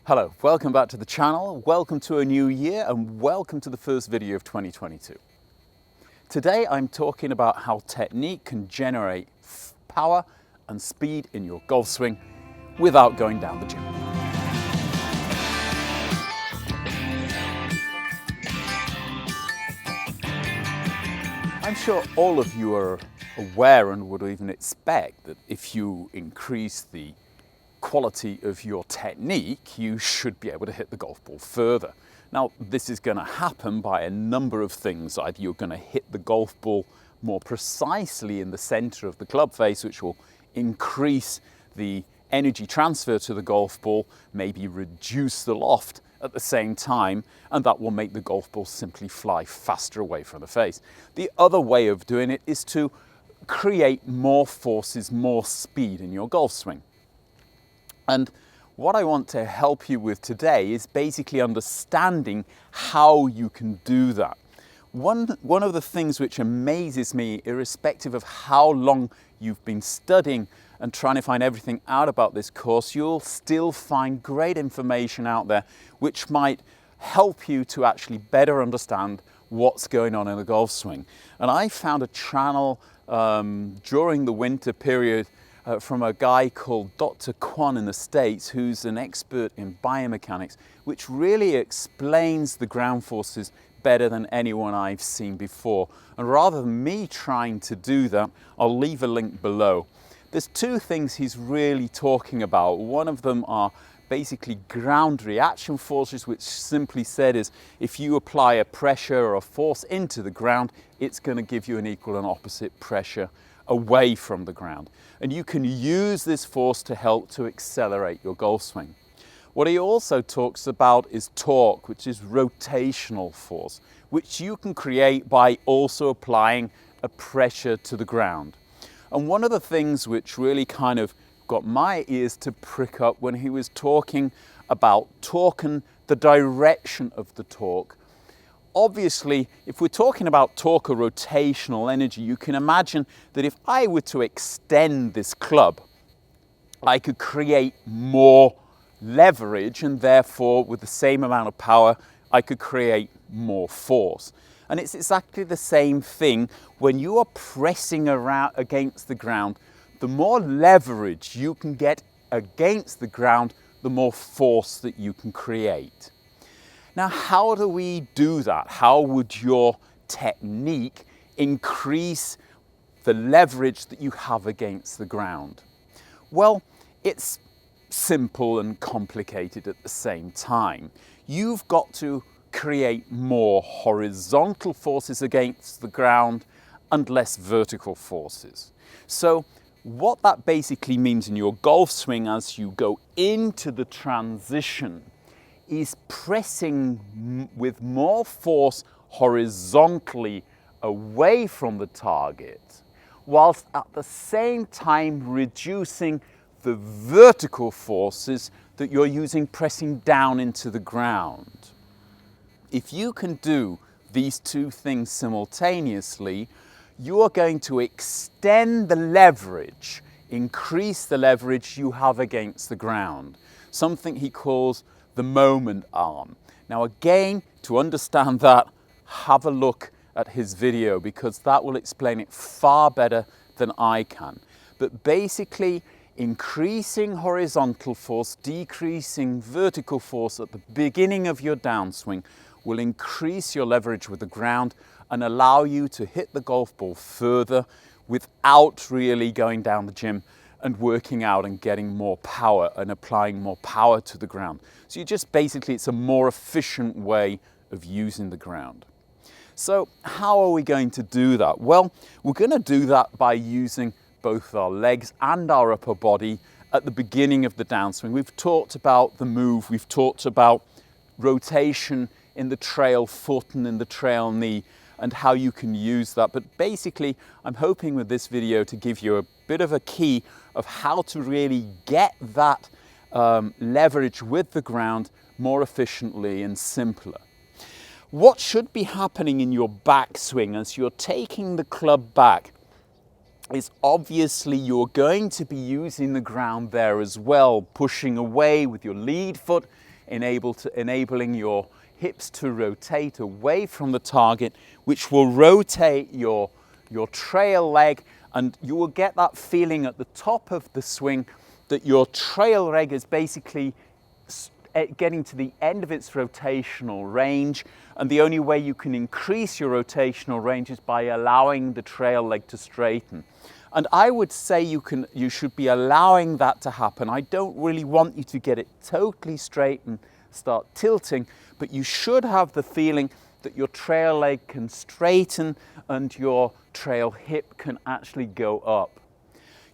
Hello, welcome back to the channel, welcome to a new year and welcome to the first video of 2022. Today I'm talking about how technique can generate power and speed in your golf swing without going down the gym. I'm sure all of you are aware and would even expect that if you increase the quality of your technique, you should be able to hit the golf ball further. Now, this is going to happen by a number of things. Either you're going to hit the golf ball more precisely in the center of the club face, which will increase the energy transfer to the golf ball, maybe reduce the loft at the same time, and that will make the golf ball simply fly faster away from the face. The other way of doing it is to create more forces, more speed in your golf swing. And what I want to help you with today is basically understanding how you can do that. One of the things which amazes me, irrespective of how long you've been studying and trying to find everything out about this course, you'll still find great information out there which might help you to actually better understand what's going on in the golf swing. And I found a channel during the winter period from a guy called Dr Kwon in the States, who's an expert in biomechanics, which really explains the ground forces better than anyone I've seen before. And rather than me trying to do that, I'll leave a link below. There's two things he's really talking about. One of them are basically ground reaction forces, which simply said is if you apply a pressure or a force into the ground, it's going to give you an equal and opposite pressure away from the ground. And you can use this force to help to accelerate your golf swing. What he also talks about is torque, which is rotational force, which you can create by also applying a pressure to the ground. And one of the things which really kind of got my ears to prick up when he was talking about torque and the direction of the torque. Obviously, if we're talking about torque or rotational energy, you can imagine that if I were to extend this club, I could create more leverage, and therefore, with the same amount of power, I could create more force. And it's exactly the same thing when you are pressing around against the ground. The more leverage you can get against the ground, the more force that you can create. Now, how do we do that? How would your technique increase the leverage that you have against the ground? Well, it's simple and complicated at the same time. You've got to create more horizontal forces against the ground and less vertical forces. So what that basically means in your golf swing as you go into the transition is pressing with more force horizontally away from the target, whilst at the same time reducing the vertical forces that you're using pressing down into the ground. If you can do these two things simultaneously, you are going to extend the leverage, increase the leverage you have against the ground, something he calls the moment arm. Now again, to understand that, have a look at his video because that will explain it far better than I can. But basically, increasing horizontal force, decreasing vertical force at the beginning of your downswing will increase your leverage with the ground and allow you to hit the golf ball further without really going down the gym and working out and getting more power and applying more power to the ground. So you just basically, it's a more efficient way of using the ground. So how are we going to do that? Well, we're going to do that by using both our legs and our upper body at the beginning of the downswing. We've talked about the move, we've talked about rotation in the trail foot and in the trail knee and how you can use that. But basically, I'm hoping with this video to give you a bit of a key of how to really get that leverage with the ground more efficiently and simpler. What should be happening in your backswing as you're taking the club back is obviously you're going to be using the ground there as well, pushing away with your lead foot enabling your hips to rotate away from the target, which will rotate your trail leg, and you will get that feeling at the top of the swing that your trail leg is basically getting to the end of its rotational range, and the only way you can increase your rotational range is by allowing the trail leg to straighten. And I would say you should be allowing that to happen. I don't really want you to get it totally straight and start tilting, but you should have the feeling that your trail leg can straighten and your trail hip can actually go up.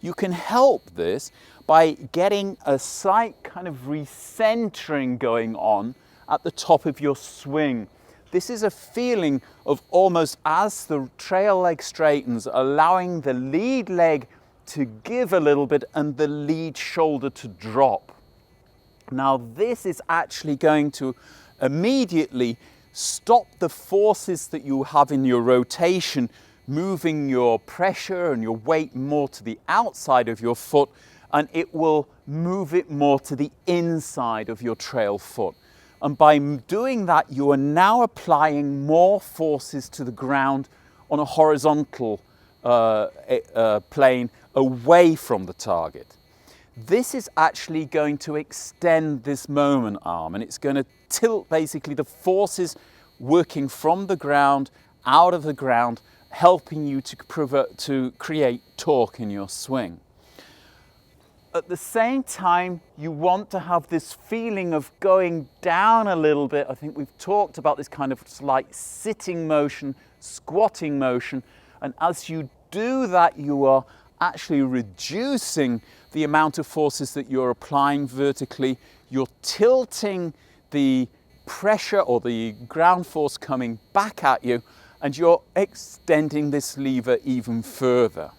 You can help this by getting a slight kind of recentering going on at the top of your swing. This is a feeling of almost as the trail leg straightens, allowing the lead leg to give a little bit and the lead shoulder to drop. Now this is actually going to immediately stop the forces that you have in your rotation, moving your pressure and your weight more to the outside of your foot, and it will move it more to the inside of your trail foot. And by doing that, you are now applying more forces to the ground on a horizontal plane away from the target. This is actually going to extend this moment arm, and it's going to tilt basically the forces working from the ground out of the ground, helping you to create torque in your swing. At the same time, you want to have this feeling of going down a little bit. I think we've talked about this kind of slight sitting motion, squatting motion, and as you do that, you are actually reducing the amount of forces that you're applying vertically. You're tilting the pressure or the ground force coming back at you, and you're extending this lever even further.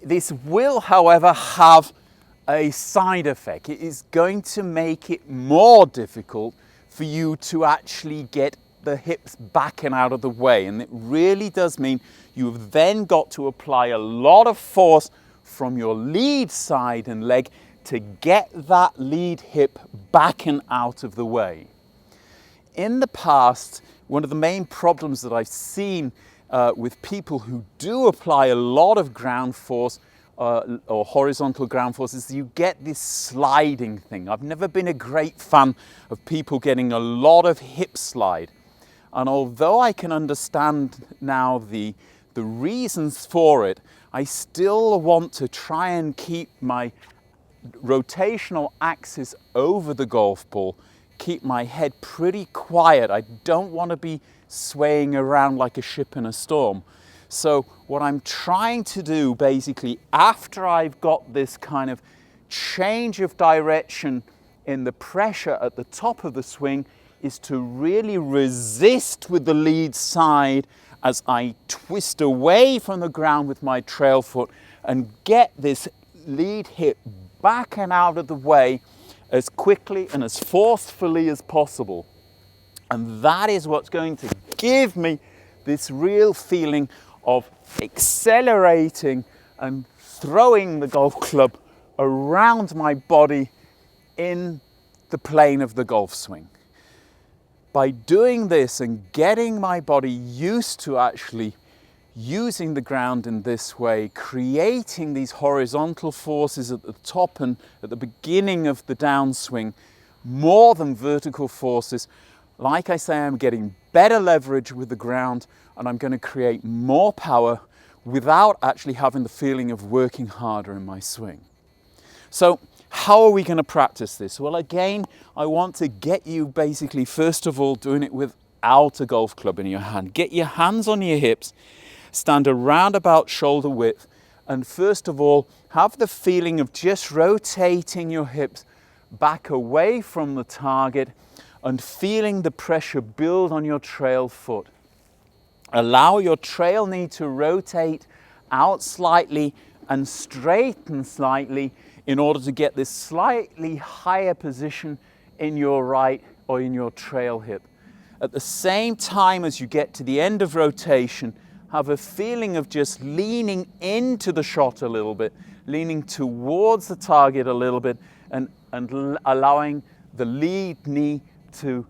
This will, however, have a side effect. It is going to make it more difficult for you to actually get the hips back and out of the way. And it really does mean you've then got to apply a lot of force from your lead side and leg to get that lead hip back and out of the way. In the past, one of the main problems that I've seen with people who do apply a lot of ground force or horizontal ground force is you get this sliding thing. I've never been a great fan of people getting a lot of hip slide. And although I can understand now the reasons for it, I still want to try and keep my rotational axis over the golf ball, keep my head pretty quiet. I don't want to be swaying around like a ship in a storm. So what I'm trying to do basically after I've got this kind of change of direction in the pressure at the top of the swing is to really resist with the lead side as I twist away from the ground with my trail foot and get this lead hip back and out of the way as quickly and as forcefully as possible. And that is what's going to give me this real feeling of accelerating and throwing the golf club around my body in the plane of the golf swing. By doing this and getting my body used to actually using the ground in this way, creating these horizontal forces at the top and at the beginning of the downswing, more than vertical forces, like I say, I'm getting better leverage with the ground and I'm going to create more power without actually having the feeling of working harder in my swing. So how are we going to practice this? Well, again, I want to get you basically, first of all, doing it without a golf club in your hand. Get your hands on your hips, stand around about shoulder width, and first of all, have the feeling of just rotating your hips back away from the target and feeling the pressure build on your trail foot. Allow your trail knee to rotate out slightly and straighten slightly in order to get this slightly higher position in your right or in your trail hip. At the same time as you get to the end of rotation, have a feeling of just leaning into the shot a little bit, leaning towards the target a little bit and allowing the lead knee to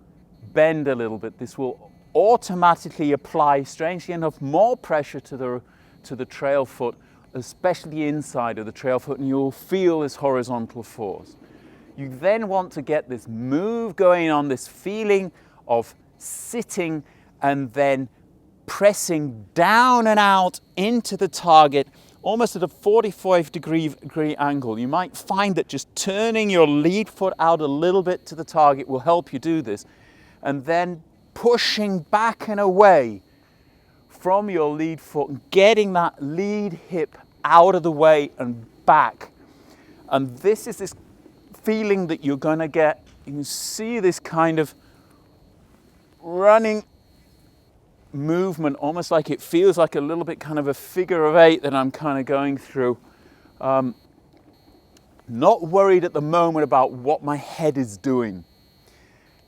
bend a little bit. This will automatically apply, strangely enough, more pressure to the trail foot, especially inside of the trail foot, and you'll feel this horizontal force. You then want to get this move going on, this feeling of sitting and then pressing down and out into the target, almost at a 45-degree angle. You might find that just turning your lead foot out a little bit to the target will help you do this. And then pushing back and away from your lead foot and getting that lead hip out of the way and back. And this is this feeling that you're going to get. You can see this kind of running movement, almost like it feels like a little bit kind of a figure of 8 that I'm kind of going through. Not worried at the moment about what my head is doing.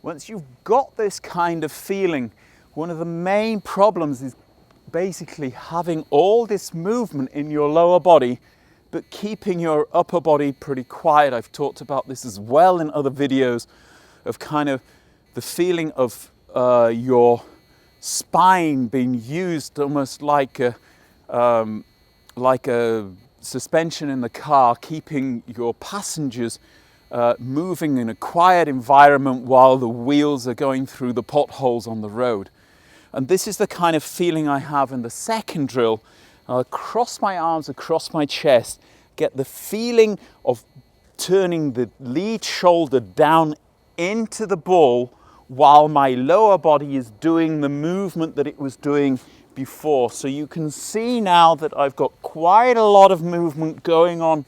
Once you've got this kind of feeling, one of the main problems is basically having all this movement in your lower body but keeping your upper body pretty quiet. I've talked about this as well in other videos, of kind of the feeling of your spine being used almost like a suspension in the car, keeping your passengers moving in a quiet environment while the wheels are going through the potholes on the road. And this is the kind of feeling I have in the second drill. I'll cross my arms across my chest, get the feeling of turning the lead shoulder down into the ball while my lower body is doing the movement that it was doing before. So you can see now that I've got quite a lot of movement going on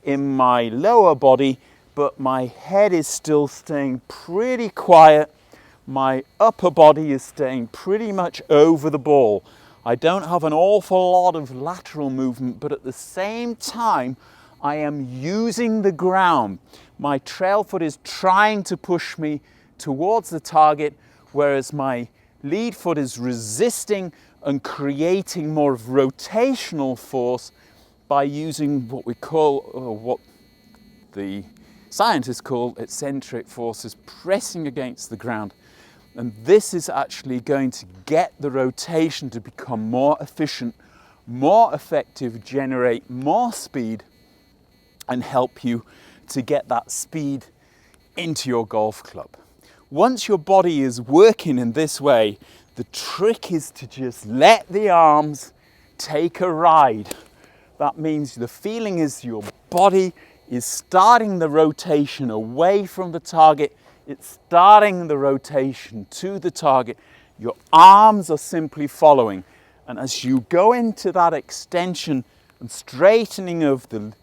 in my lower body, but my head is still staying pretty quiet. My upper body is staying pretty much over the ball. I don't have an awful lot of lateral movement, but at the same time, I am using the ground. My trail foot is trying to push me towards the target, whereas my lead foot is resisting and creating more of rotational force by using what we call, or what the scientists call, eccentric forces, pressing against the ground. And this is actually going to get the rotation to become more efficient, more effective, generate more speed, and help you to get that speed into your golf club. Once your body is working in this way, the trick is to just let the arms take a ride. That means the feeling is your body is starting the rotation away from the target. It's starting the rotation to the target. Your arms are simply following. And as you go into that extension and straightening of the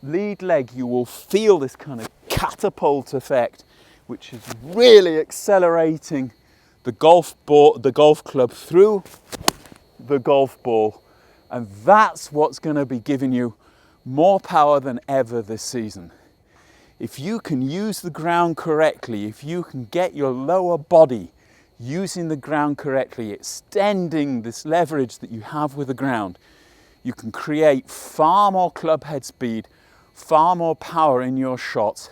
lead leg, you will feel this kind of catapult effect, which is really accelerating the golf club through the golf ball. And that's what's going to be giving you more power than ever this season. If you can use the ground correctly, if you can get your lower body using the ground correctly, extending this leverage that you have with the ground, you can create far more club head speed, far more power in your shots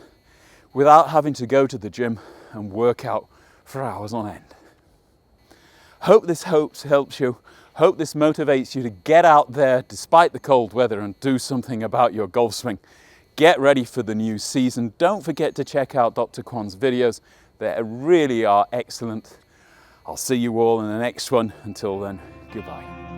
without having to go to the gym and work out for hours on end. Hope this helps you. Hope this motivates you to get out there despite the cold weather and do something about your golf swing. Get ready for the new season. Don't forget to check out Dr. Kwon's videos. They really are excellent. I'll see you all in the next one. Until then, goodbye.